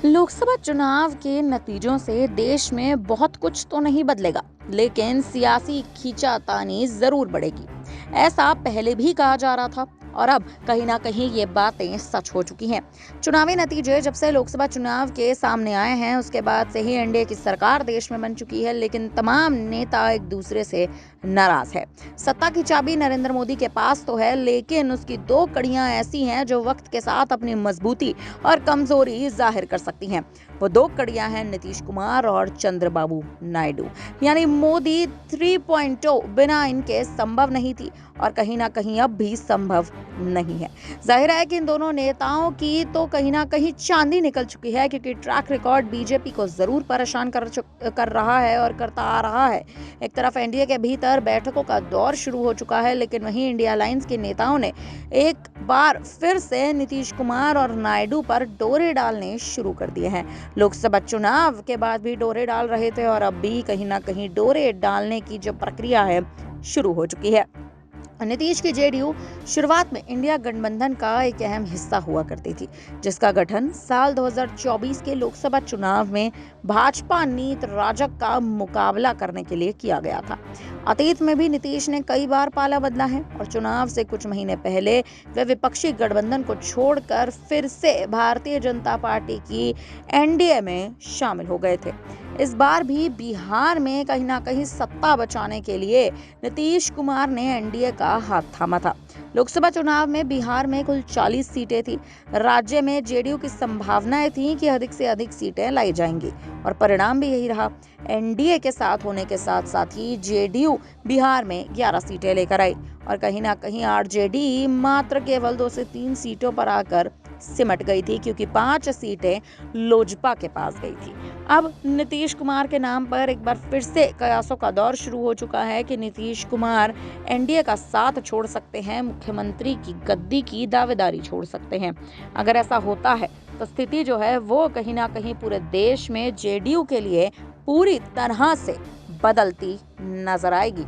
लोकसभा चुनाव के नतीजों से देश में बहुत कुछ तो नहीं बदलेगा, लेकिन सियासी खींचातानी जरूर बढ़ेगी। ऐसा पहले भी कहा जा रहा था और अब कहीं ना कहीं ये बातें सच हो चुकी हैं। चुनावी नतीजे जब से लोकसभा चुनाव के सामने आए हैं, उसके बाद से ही एनडीए की सरकार देश में बन चुकी है, लेकिन तमाम नेता एक दूसरे से नाराज है। सत्ता की चाबी नरेंद्र मोदी के पास तो है, लेकिन उसकी दो कड़ियां ऐसी हैं जो वक्त के साथ अपनी मजबूती और कमजोरी जाहिर कर सकती हैं। वो दो कड़ियां हैं नीतीश कुमार और चंद्रबाबू नायडू। यानी मोदी 3.0 बिना इनके संभव नहीं थी और कहीं ना कहीं अब भी संभव नहीं है। जाहिर है कि इन दोनों नेताओं की तो कहीं ना कहीं चांदी निकल चुकी है, क्योंकि ट्रैक रिकॉर्ड बीजेपी को जरूर परेशान कर रहा है और करता आ रहा है। एक तरफ एनडीए के भीतर बैठकों का दौर शुरू हो चुका है, लेकिन वहीं इंडिया अलायंस के नेताओं ने एक बार फिर से नीतीश कुमार और नायडू पर डोरे डालने शुरू कर दिए हैं। लोकसभा चुनाव के बाद भी डोरे डाल रहे थे और अब भी कहीं ना कहीं डोरे डालने की जो प्रक्रिया है शुरू हो चुकी है। नीतीश की जेडीयू शुरुआत में इंडिया गठबंधन का एक अहम हिस्सा हुआ करती थी, जिसका गठन साल 2024 के लोकसभा चुनाव में भाजपा नीत राजग का मुकाबला करने के लिए किया गया था। अतीत में भी नीतीश ने कई बार पाला बदला है और चुनाव से कुछ महीने पहले वे विपक्षी गठबंधन को छोड़कर फिर से भारतीय जनता पार्टी की एनडीए में शामिल हो गए थे। इस बार भी बिहार में कहीं ना कहीं सत्ता बचाने के लिए नीतीश कुमार ने एनडीए का हाथ थामा था। लोकसभा चुनाव में बिहार में कुल 40 सीटें थी। राज्य में जेडीयू की संभावनाएं थी कि अधिक से अधिक सीटें लाई जाएंगी और परिणाम भी यही रहा। एनडीए के साथ होने के साथ साथ ही जेडीयू बिहार में 11 सीटें लेकर आई और कहीं ना कहीं आरजेडी मात्र केवल 2 से 3 सीटों पर आकर सिमट गई थी, क्योंकि 5 सीटें लोजपा के पास गई थी। अब नीतीश कुमार के नाम पर एक बार फिर से कयासों का दौर शुरू हो चुका है कि नीतीश कुमार एनडीए का साथ छोड़ सकते हैं, मुख्यमंत्री की गद्दी की दावेदारी छोड़ सकते हैं। अगर ऐसा होता है तो स्थिति जो है वो कहीं ना कहीं पूरे देश में जेडीयू के लिए पूरी तरह से बदलती नजर आएगी।